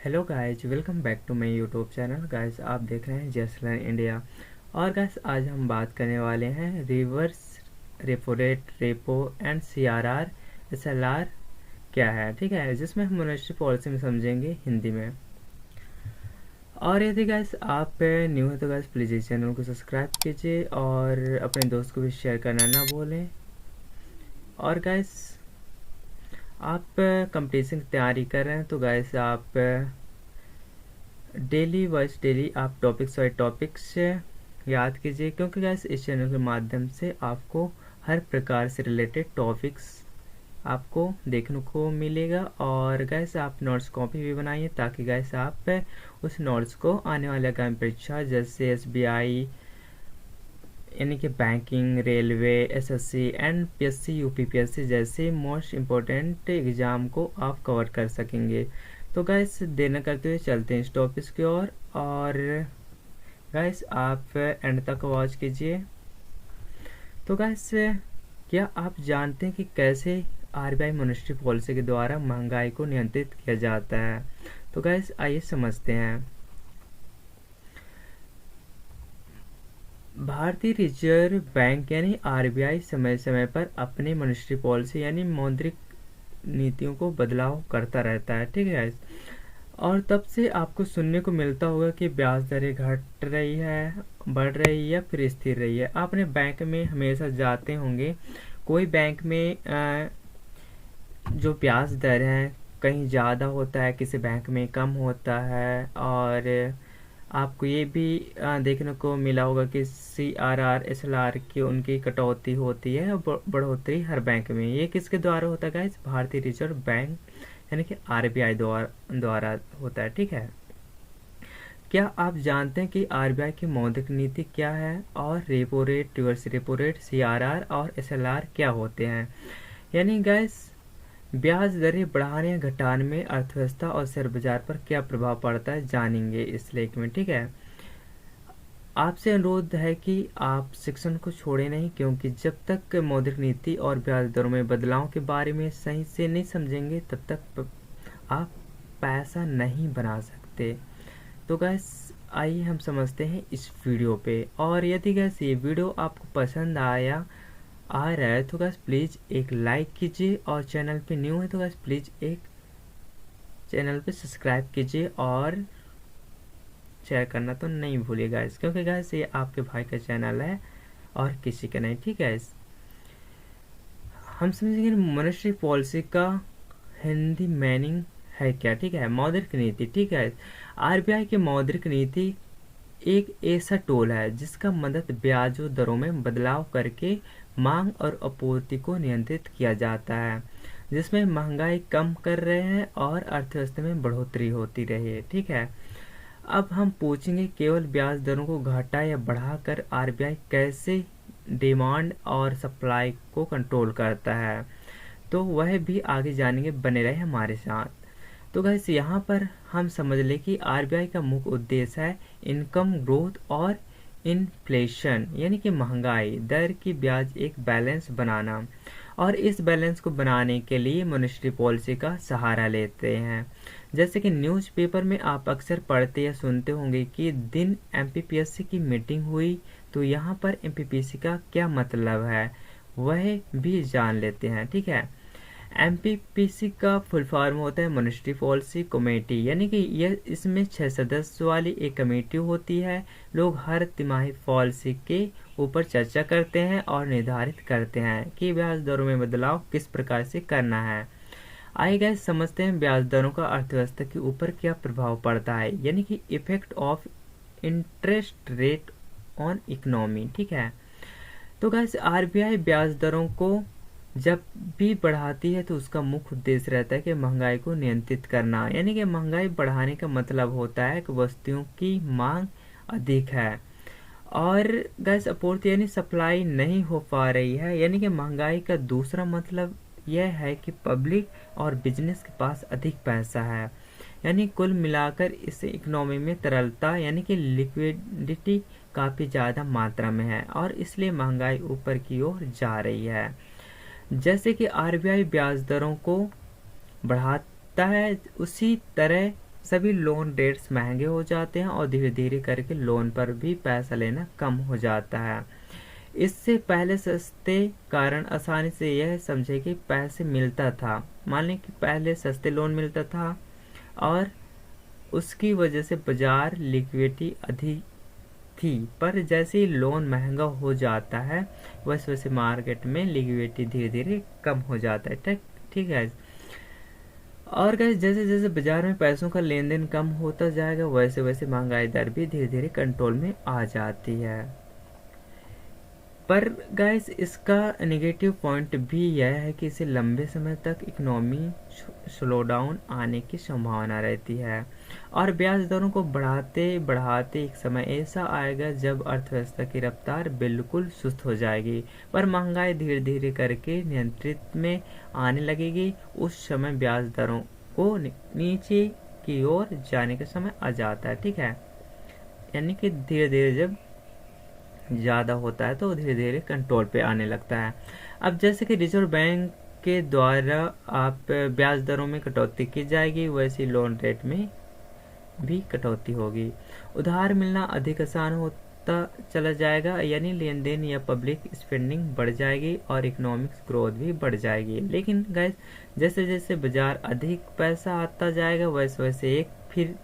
Hello guys, welcome back to my YouTube channel. Guys आप देख रहे हैं जस्ट लर्न इंडिया। और गाइज आज हम बात करने वाले हैं reverse repo rate, repo and CRR SLR क्या है, ठीक है, जिसमें हम मॉनेटरी पॉलिसी में समझेंगे हिंदी में। और यदि गाइज आप न्यू है तो गाइज प्लीज़ इस चैनल को सब्सक्राइब कीजिए और अपने दोस्त को भी शेयर करना ना भूलें। और गाइज आप कंपटीशन की तैयारी कर रहे हैं तो गाइज आप डेली आप टॉपिक्स वाइज टॉपिक्स याद कीजिए, क्योंकि गैस इस चैनल के माध्यम से आपको हर प्रकार से रिलेटेड टॉपिक्स आपको देखने को मिलेगा। और गैस आप नोट्स कॉपी भी बनाइए ताकि गैस आप उस नोट्स को आने वाले आगामी परीक्षा जैसे एसबीआई यानी कि banking, railway, SSC, NPSC, UPPSC जैसे मोस्ट इम्पोर्टेंट एग्ज़ाम को आप कवर कर सकेंगे। तो गैस देर न करते हुए चलते हैं इस टॉपिक की ओर। और गैस आप एंड तक वॉच कीजिए। तो गैस क्या आप जानते हैं कि कैसे आरबीआई मॉनेटरी पॉलिसी के द्वारा महंगाई को नियंत्रित किया जाता है? तो गैस आइए समझते हैं। भारतीय रिजर्व बैंक यानी आरबीआई समय समय पर अपने मॉनेटरी पॉलिसी यानी मौद्रिक नीतियों को बदलाव करता रहता है, ठीक है। और तब से आपको सुनने को मिलता होगा कि ब्याज दरें घट रही है, बढ़ रही है या फिर स्थिर रही है। आपने बैंक में हमेशा जाते होंगे, कोई बैंक में जो ब्याज दर है कहीं ज़्यादा होता है, किसी बैंक में कम होता है। और आपको ये भी देखने को मिला होगा कि सीआरआर एसएलआर की उनकी कटौती होती है और बढ़ोतरी हर बैंक में। ये किसके द्वारा होता है गाइस? भारतीय रिजर्व बैंक यानी कि आरबीआई द्वारा होता है, ठीक है। क्या आप जानते हैं कि आरबीआई की मौद्रिक नीति क्या है और repo rate, reverse repo rate, CRR और एसएलआर क्या होते हैं? यानी गाइस ब्याज दरें बढ़ाने या घटाने में अर्थव्यवस्था और शेयर बाजार पर क्या प्रभाव पड़ता है, जानेंगे इस लेख में, ठीक है। आपसे अनुरोध है कि आप शिक्षण को छोड़े नहीं, क्योंकि जब तक मौद्रिक नीति और ब्याज दरों में बदलाव के बारे में सही से नहीं समझेंगे तब तक आप पैसा नहीं बना सकते। तो गैस आइए हम समझते हैं इस वीडियो पे। और यदि गैस ये वीडियो आपको पसंद आ रहा है तो गैस प्लीज़ एक लाइक कीजिए, और चैनल पे न्यू है तो गैस प्लीज़ एक चैनल पे सब्सक्राइब कीजिए और शेयर करना तो नहीं भूलिएगा गाइस, क्योंकि गाइस ये आपके भाई का चैनल है और किसी का नहीं, ठीक है। हम समझेंगे मॉनेटरी पॉलिसी का हिंदी मीनिंग है क्या, ठीक है। मौद्रिक नीति, ठीक है। आरबीआई की मौद्रिक नीति एक ऐसा टूल है जिसका मदद ब्याज दरों में बदलाव करके मांग और आपूर्ति को नियंत्रित किया जाता है, जिसमें महंगाई कम कर रहे हैं और अर्थव्यवस्था में बढ़ोतरी होती रही, ठीक है। अब हम पूछेंगे केवल ब्याज दरों को घटा या बढ़ाकर आरबीआई कैसे डिमांड और सप्लाई को कंट्रोल करता है, तो वह भी आगे जानेंगे, बने रहे हमारे साथ। तो गाइस यहाँ पर हम समझ लें कि आरबीआई का मुख्य उद्देश्य है इनकम ग्रोथ और इन्फ्लेशन यानी कि महंगाई दर की ब्याज एक बैलेंस बनाना। और इस बैलेंस को बनाने के लिए मॉनेटरी पॉलिसी का सहारा लेते हैं। जैसे कि न्यूज़पेपर में आप अक्सर पढ़ते या सुनते होंगे कि दिन एमपीपीएससी की मीटिंग हुई, तो यहाँ पर एमपीपीएससी का क्या मतलब है वह भी जान लेते हैं, ठीक है। एमपीपीसी का फुल फॉर्म होता है मॉनेटरी पॉलिसी कमेटी, यानी कि यह इसमें 6 सदस्य वाली एक कमेटी होती है। लोग हर तिमाही पॉलिसी के ऊपर चर्चा करते हैं और निर्धारित करते हैं कि ब्याज दरों में बदलाव किस प्रकार से करना है। आइए गाइस समझते हैं ब्याज दरों का अर्थव्यवस्था के ऊपर क्या प्रभाव पड़ता है, यानी कि effect of interest rate on economy, ठीक है। तो गाइस आरबीआई ब्याज दरों को जब भी बढ़ाती है तो उसका मुख्य उद्देश्य रहता है कि महंगाई को नियंत्रित करना, यानी कि महंगाई बढ़ाने का मतलब होता है कि वस्तुओं की मांग अधिक है और गैस आपूर्ति यानी सप्लाई नहीं हो पा रही है। यानी कि महंगाई का दूसरा मतलब यह है कि पब्लिक और बिजनेस के पास अधिक पैसा है, यानी कुल मिलाकर इस इकोनॉमी में तरलता यानी कि लिक्विडिटी काफ़ी ज़्यादा मात्रा में है और इसलिए महंगाई ऊपर की ओर जा रही है। जैसे कि आरबीआई ब्याज दरों को बढ़ाता है, उसी तरह सभी लोन रेट्स महंगे हो जाते हैं और धीरे धीरे करके लोन पर भी पैसा लेना कम हो जाता है। इससे पहले सस्ते कारण आसानी से यह समझे कि पैसे मिलता था। मान लें कि पहले सस्ते लोन मिलता था और उसकी वजह से बाजार लिक्विडिटी अधिक थी, पर जैसे ही लोन महंगा हो जाता है वैसे वैसे मार्केट में लिक्विडिटी धीरे धीरे कम हो जाता है। ठीक है। और गाइस जैसे जैसे बाजार में पैसों का लेन देन कम होता जाएगा वैसे वैसे महंगाई दर भी धीरे धीरे कंट्रोल में आ जाती है। पर गाइस इसका नेगेटिव पॉइंट भी यह है कि इसे लंबे समय तक इकोनॉमी स्लो डाउन आने की संभावना रहती है और ब्याज दरों को बढ़ाते बढ़ाते एक समय ऐसा आएगा जब अर्थव्यवस्था की रफ्तार बिल्कुल सुस्त हो जाएगी, पर महंगाई धीरे धीरे करके नियंत्रित में आने लगेगी। उस समय ब्याज दरों को नीचे की ओर जाने का समय आ जाता है। ठीक है, यानी कि धीरे धीरे जब ज़्यादा होता है तो धीरे धीरे कंट्रोल पे आने लगता है। अब जैसे कि रिजर्व बैंक के द्वारा आप ब्याज दरों में कटौती की जाएगी वैसे लोन रेट में भी कटौती होगी। उधार मिलना अधिक आसान होता चला जाएगा, यानी लेन देन या पब्लिक स्पेंडिंग बढ़ जाएगी और इकोनॉमिक्स ग्रोथ भी बढ़ जाएगी। लेकिन गाइस जैसे जैसे बाजार अधिक पैसा आता जाएगा वैसे वैसे एक फिर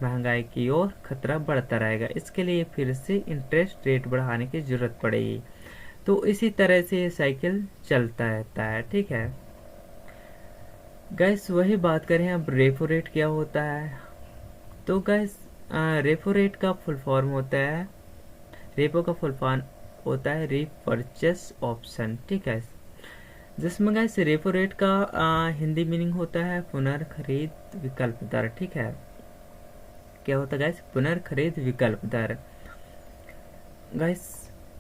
महंगाई की ओर खतरा बढ़ता रहेगा। इसके लिए फिर से इंटरेस्ट रेट बढ़ाने की जरूरत पड़ेगी। तो इसी तरह से ये साइकिल चलता रहता है। ठीक है गैस, वही बात करें अब रेपो रेट क्या होता है। तो गैस रेपो रेट का फुल फॉर्म होता है, रेपो का फुल फॉर्म होता है रीपर्चेस ऑप्शन। ठीक है, जिसमें गैस रेपो रेट का हिंदी मीनिंग होता है पुनर्खरीद विकल्प दर। ठीक है, क्या होता है गाइस, पुनर्खरीद विकल्प दर। गाइस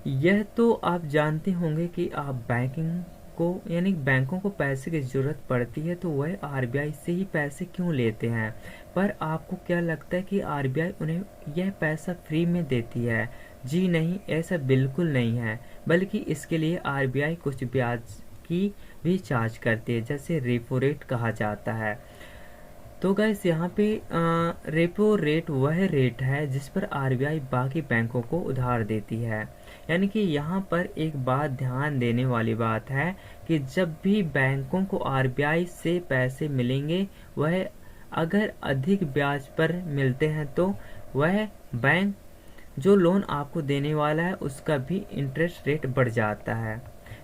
यह तो आप जानते होंगे कि आप बैंकिंग को यानी बैंकों को पैसे की जरूरत पड़ती है तो वह आरबीआई से ही पैसे क्यों लेते हैं, पर आपको क्या लगता है कि आरबीआई उन्हें यह पैसा फ्री में देती है? जी नहीं, ऐसा बिल्कुल नहीं है, बल्कि इसके लिए आरबीआई कुछ ब्याज की भी चार्ज करती है, जैसे रेपो रेट कहा जाता है। तो गाइस यहाँ पे रेपो रेट वह रेट है जिस पर आरबीआई बाकी बैंकों को उधार देती है। यानी कि यहाँ पर एक बात ध्यान देने वाली बात है कि जब भी बैंकों को आरबीआई से पैसे मिलेंगे वह अगर अधिक ब्याज पर मिलते हैं तो वह बैंक जो लोन आपको देने वाला है उसका भी इंटरेस्ट रेट बढ़ जाता है।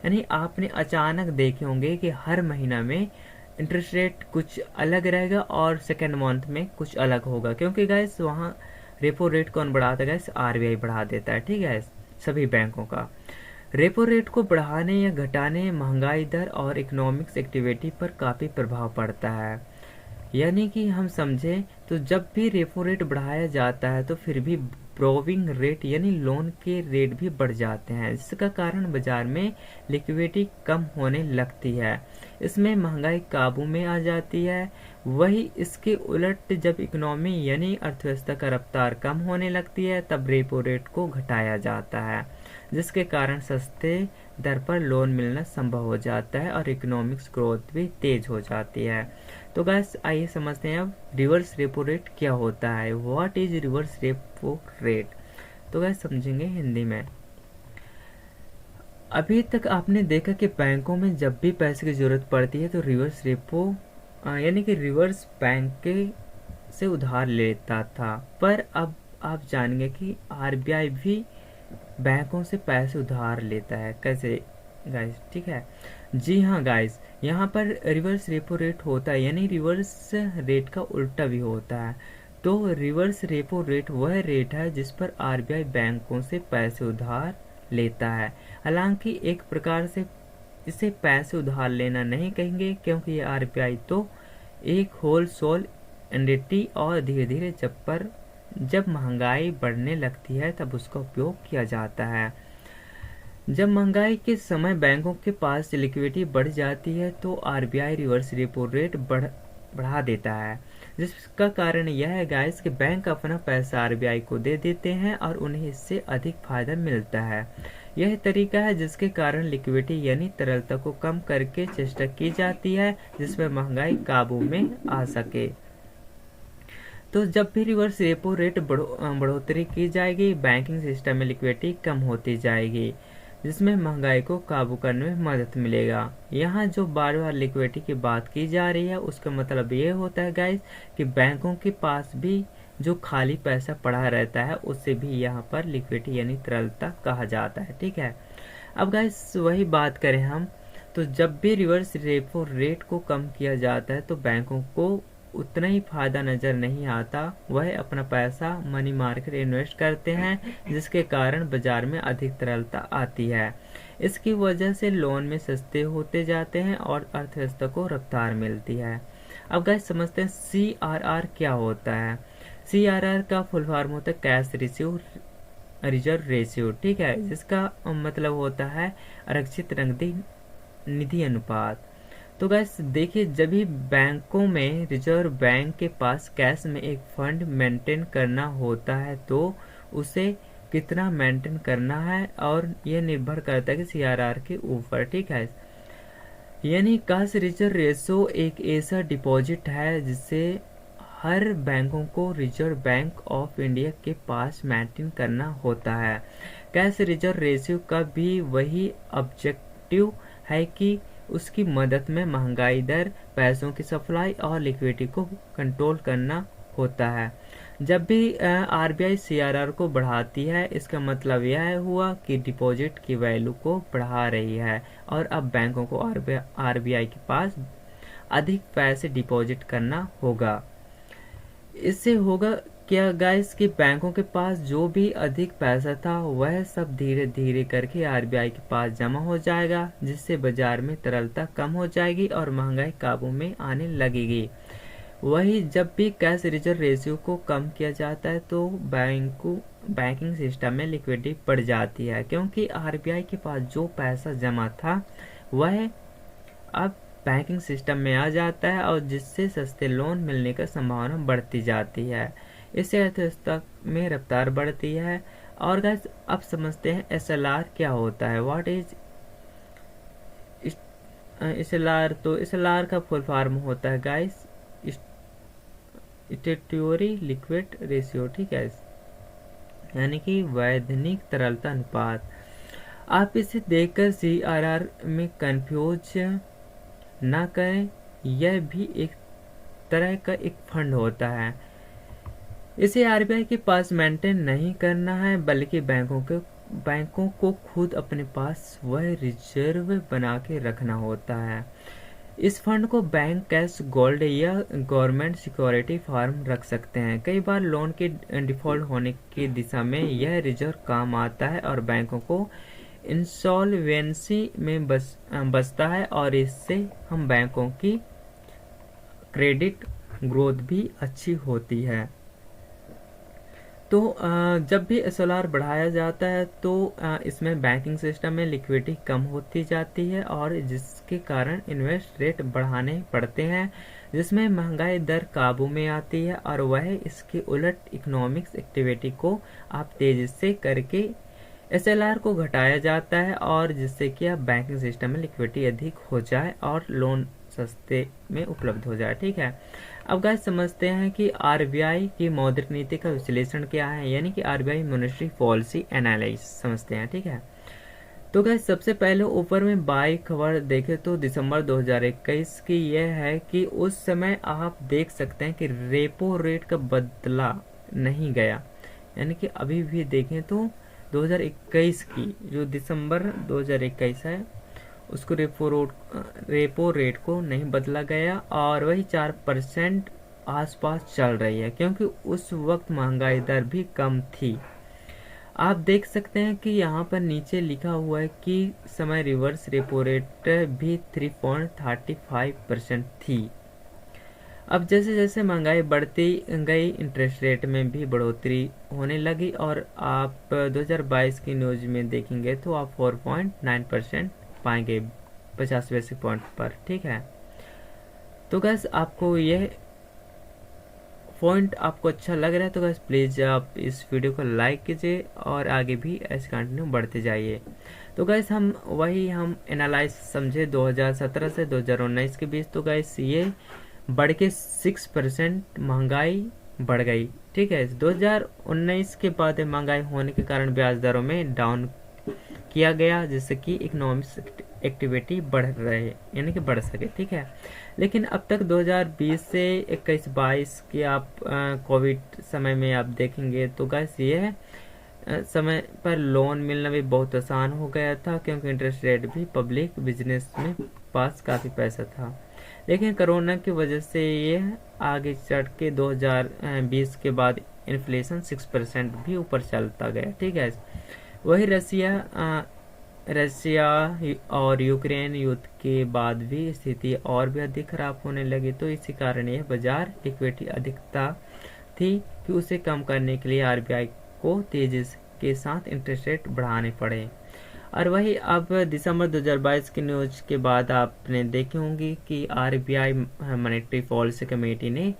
यानी आपने अचानक देखे होंगे कि हर महीना में इंटरेस्ट रेट कुछ अलग रहेगा और सेकेंड मंथ में कुछ अलग होगा, क्योंकि गैस वहाँ रेपो रेट कौन बढ़ाता है गैस, आरबीआई बढ़ा देता है। ठीक है, सभी बैंकों का रेपो रेट को बढ़ाने या घटाने महंगाई दर और इकोनॉमिक्स एक्टिविटी पर काफ़ी प्रभाव पड़ता है। यानी कि हम समझें तो जब भी रेपो रेट बढ़ाया जाता है तो फिर भी बोरोविंग रेट यानी लोन के रेट भी बढ़ जाते हैं, जिसका कारण बाजार में लिक्विडिटी कम होने लगती है। इसमें महंगाई काबू में आ जाती है। वही इसके उलट जब इकोनॉमी यानी अर्थव्यवस्था का रफ्तार कम होने लगती है तब रेपो रेट को घटाया जाता है, जिसके कारण सस्ते दर पर लोन मिलना संभव हो जाता है और इकोनॉमिक्स ग्रोथ भी तेज हो जाती है। तो गाइस आइए समझते हैं अब रिवर्स रेपो रेट क्या होता है। What is reverse repo rate? तो गाइस समझेंगे हिंदी में। अभी तक आपने देखा कि बैंकों में जब भी पैसे की जरूरत पड़ती है तो रिवर्स रेपो यानी कि रिवर्स बैंक के से उधार लेता था, पर अब आप जानेंगे कि आरबीआई भी बैंकों से पैसे उधार लेता है। कैसे गाइस? ठीक है, जी हाँ गाइस, यहाँ पर रिवर्स रेपो रेट होता है, यानी रिवर्स रेट का उल्टा भी होता है। तो रिवर्स रेपो रेट वह रेट है जिस पर आरबीआई बैंकों से पैसे उधार लेता है। हालांकि एक प्रकार से इसे पैसे उधार लेना नहीं कहेंगे, क्योंकि ये आरबीआई तो एक होलसेल एंटिटी और धीरे धीरे जब महंगाई बढ़ने लगती है तब उसका उपयोग किया जाता है। जब महंगाई के समय बैंकों के पास लिक्विडिटी बढ़ जाती है तो आरबीआई रिवर्स रेपो रेट बढ़ा देता है, जिसका कारण यह है गाइस कि बैंक अपना पैसा आरबीआई को दे देते हैं और उन्हें इससे अधिक फायदा मिलता है। यह तरीका है जिसके कारण लिक्विडिटी यानी तरलता को कम करके चेष्टा की जाती है जिसमें महंगाई काबू में आ सके। तो जब भी रिवर्स रेपो रेट बढ़ोतरी की जाएगी, बैंकिंग सिस्टम में लिक्विडिटी कम होती जाएगी, जिसमें महंगाई को काबू करने में मदद मिलेगा। यहाँ जो बार बार लिक्विडिटी की बात की जा रही है, उसका मतलब ये होता है गाइस कि बैंकों के पास भी जो खाली पैसा पड़ा रहता है, उससे भी यहाँ पर लिक्विडिटी यानी तरलता कहा जाता है। ठीक है, अब गाइस वही बात करें हम, तो जब भी रिवर्स रेपो रेट को कम किया जाता है तो बैंकों को उतना ही फायदा नजर नहीं आता। वह अपना पैसा मनी मार्केट इन्वेस्ट करते हैं, जिसके कारण बाजार में अधिक तरलता आती है। इसकी वजह से लोन में सस्ते होते जाते हैं और अर्थव्यवस्था को रफ्तार मिलती है। अब गाइस समझते हैं CRR क्या होता है। CRR का फुल फॉर्म होता है कैश रिजर्व रेशियो। ठीक है, जिसका मतलब होता है आरक्षित नकदी निधि अनुपात। तो गैस देखिए, जब भी बैंकों में रिजर्व बैंक के पास कैश में एक फंड मेंटेन करना होता है तो उसे कितना मेंटेन करना है, और यह निर्भर करता है कि CRR के ऊपर। ठीक है, यानी कैश रिजर्व रेशो एक ऐसा डिपॉजिट है जिसे हर बैंकों को रिजर्व बैंक ऑफ इंडिया के पास मेंटेन करना होता है। कैश रिजर्व रेशियो का भी वही ऑब्जेक्टिव है कि उसकी मदद में महंगाई दर, पैसों की सप्लाई और लिक्विडिटी को कंट्रोल करना होता है। जब भी RBI CRR को बढ़ाती है, इसका मतलब यह हुआ कि डिपॉजिट की वैल्यू को बढ़ा रही है और अब बैंकों को RBI के पास अधिक पैसे डिपॉजिट करना होगा। इससे होगा क्या गाइस कि बैंकों के पास जो भी अधिक पैसा था वह सब धीरे धीरे करके RBI के पास जमा हो जाएगा, जिससे बाजार में तरलता कम हो जाएगी और महंगाई काबू में आने लगेगी। वही जब भी कैश रिजर्व रेशियो को कम किया जाता है तो बैंकिंग सिस्टम में लिक्विडिटी बढ़ जाती है, क्योंकि RBI के पास जो पैसा जमा था वह अब बैंकिंग सिस्टम में आ जाता है, और जिससे सस्ते लोन मिलने का संभावना बढ़ती जाती है। इससे अर्थव्यवस्था में रफ्तार बढ़ती है। और गाइस अब समझते हैं SLR क्या होता है। What is SLR? तो SLR का फुल फॉर्म होता है गाइस स्टैट्यूटरी लिक्विड रेशियो। ठीक है, यानी कि वैधानिक तरलता अनुपात। आप इसे देखकर CRR में कंफ्यूज ना करें, यह भी एक तरह का एक फंड होता है। इसे RBI के पास मेंटेन नहीं करना है, बल्कि बैंकों को खुद अपने पास वह रिजर्व बना के रखना होता है। इस फंड को बैंक, कैश, गोल्ड या गवर्नमेंट सिक्योरिटी फॉर्म रख सकते हैं। कई बार लोन के डिफॉल्ट होने की दिशा में यह रिजर्व काम आता है और बैंकों को इंसॉल्वेंसी में बचता है, और इससे हम बैंकों की क्रेडिट ग्रोथ भी अच्छी होती है। तो जब भी SLR बढ़ाया जाता है तो इसमें बैंकिंग सिस्टम में लिक्विडिटी कम होती जाती है, और जिसके कारण इन्वेस्ट रेट बढ़ाने पड़ते हैं, जिसमें महंगाई दर काबू में आती है, और वह इसके उलट इकोनॉमिक्स एक्टिविटी को आप तेजी से करके SLR को घटाया जाता है, और जिससे कि आप बैंकिंग सिस्टम में लिक्विडिटी अधिक हो जाए और लोन सस्ते में उपलब्ध हो जाए। ठीक है, अब गाइस समझते हैं कि RBI की मौद्रिक नीति का विश्लेषण क्या है, यानी कि RBI मॉनेटरी पॉलिसी एनालिसिस समझते हैं। ठीक है, तो गाइस सबसे पहले ऊपर में बाई खबर देखें तो दिसंबर 2021 की यह है कि उस समय आप देख सकते हैं कि रेपो रेट का बदला नहीं गया, यानी कि अभी भी देखें तो 2021 की जो दिसंबर 2021 है उसको रेपो रेट को नहीं बदला गया, और वही 4% आसपास चल रही है, क्योंकि उस वक्त महंगाई दर भी कम थी। आप देख सकते हैं कि यहाँ पर नीचे लिखा हुआ है कि समय रिवर्स रेपो रेट भी 3.35% थी। अब जैसे जैसे महंगाई बढ़ती गई, इंटरेस्ट रेट में भी बढ़ोतरी होने लगी, और आप 2022 की न्यूज में देखेंगे तो आप 4.9% पाएंगे 50 बेसिस पॉइंट पर। ठीक है, तो गैस आपको यह पॉइंट आपको अच्छा लग रहा है तो गैस प्लीज़ आप इस वीडियो को लाइक कीजिए और आगे भी ऐसे कंटिन्यू बढ़ते जाइए। तो गैस हम एनालाइज समझे 2017 से 2019 के बीच। तो गैस ये बढ़ के 6% महंगाई बढ़ गई। ठीक है, 2019 के बाद महंगाई होने के कारण ब्याज दरों में डाउन किया गया, जिससे कि इकोनॉमिक एक्टिविटी बढ़ रहे यानी कि बढ़ सके। ठीक है, लेकिन अब तक 2020 से 21-22 के आप कोविड समय में आप देखेंगे तो गैस ये समय पर लोन मिलना भी बहुत आसान हो गया था, क्योंकि इंटरेस्ट रेट भी पब्लिक बिजनेस में पास काफ़ी पैसा था। लेकिन कोरोना की वजह से ये आगे चढ़ के 2020 के बाद इन्फ्लेशन 6% भी ऊपर चलता गया। ठीक है, वही रसिया और यूक्रेन युद्ध के बाद भी स्थिति और भी अधिक खराब होने लगी, तो इसी कारण यह बाजार लिक्विडिटी अधिकता थी कि उसे कम करने के लिए आरबीआई को तेजी के साथ इंटरेस्ट रेट बढ़ाने पड़े। और वही अब दिसंबर 2022 की न्यूज के बाद आपने देखी होंगी कि आरबीआई मॉनेटरी पॉलिसी कमेटी ने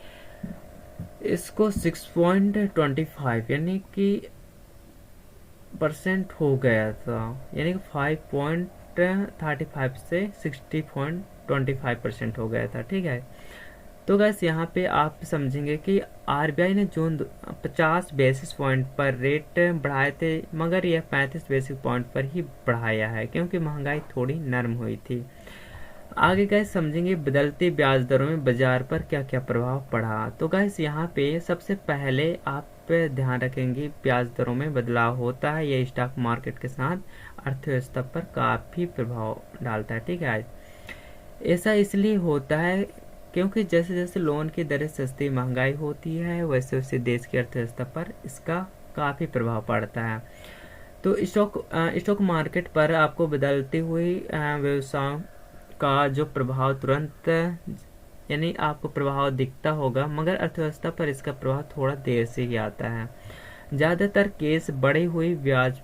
इसको 6.25 यानी कि परसेंट हो गया था, यानी कि 5.35 से 60.25% हो गया था। ठीक है, तो गैस यहाँ पे आप समझेंगे कि आरबीआई ने जून 50 बेसिस पॉइंट पर रेट बढ़ाए थे, मगर यह 35 बेसिस पॉइंट पर ही बढ़ाया है, क्योंकि महंगाई थोड़ी नरम हुई थी। आगे गैस समझेंगे बदलते ब्याज दरों में बाजार पर क्या क्या प्रभाव पड़ा। तो गैस यहाँ पे सबसे पहले आप ध्यान रखेंगे ब्याज दरों में बदलाव होता है, यह स्टॉक मार्केट के साथ अर्थव्यवस्था पर काफ़ी प्रभाव डालता है। ठीक है, ऐसा इसलिए होता है क्योंकि जैसे जैसे लोन की दरें सस्ती महंगाई होती है, वैसे वैसे देश की अर्थव्यवस्था पर इसका काफ़ी प्रभाव पड़ता है। तो स्टॉक मार्केट पर आपको बदलते हुए व्यवसायों का जो प्रभाव तुरंत यानी आपको प्रभाव दिखता होगा, मगर अर्थव्यवस्था पर इसका प्रभाव थोड़ा देर से ही आता है। ज़्यादातर केस बढ़ी हुई ब्याज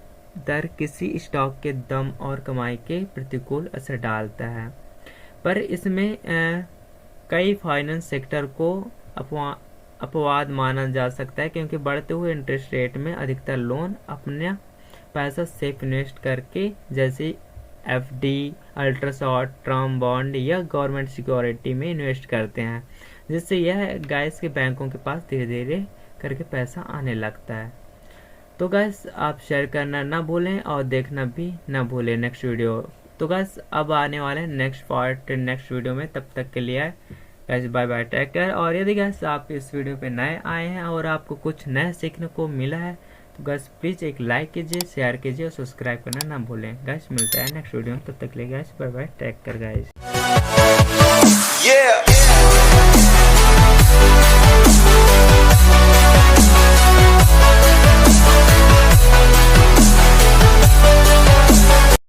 दर किसी स्टॉक के दम और कमाई के प्रतिकूल असर डालता है, पर इसमें कई फाइनेंस सेक्टर को अपवाद माना जा सकता है, क्योंकि बढ़ते हुए इंटरेस्ट रेट में अधिकतर लोन अपना पैसा सेफ इन्वेस्ट करके, जैसे FD, ultra short term bond या गवर्नमेंट सिक्योरिटी में इन्वेस्ट करते हैं, जिससे यह गैस के बैंकों के पास धीरे धीरे करके पैसा आने लगता है। तो गैस आप शेयर करना ना भूलें और देखना भी ना भूलें नेक्स्ट वीडियो। तो गैस अब आने वाले हैं नेक्स्ट पार्ट नेक्स्ट वीडियो में, तब तक के लिए guys bye bye, take care. और यदि गैस आप इस वीडियो पे नए आए हैं और आपको कुछ नया सीखने को मिला है तो गैस प्लीज़ एक लाइक कीजिए, शेयर कीजिए और सब्सक्राइब करना ना भूलें। गैस मिलता है नेक्स्ट वीडियो में, तब तक के लिए guys bye bye, take care guys.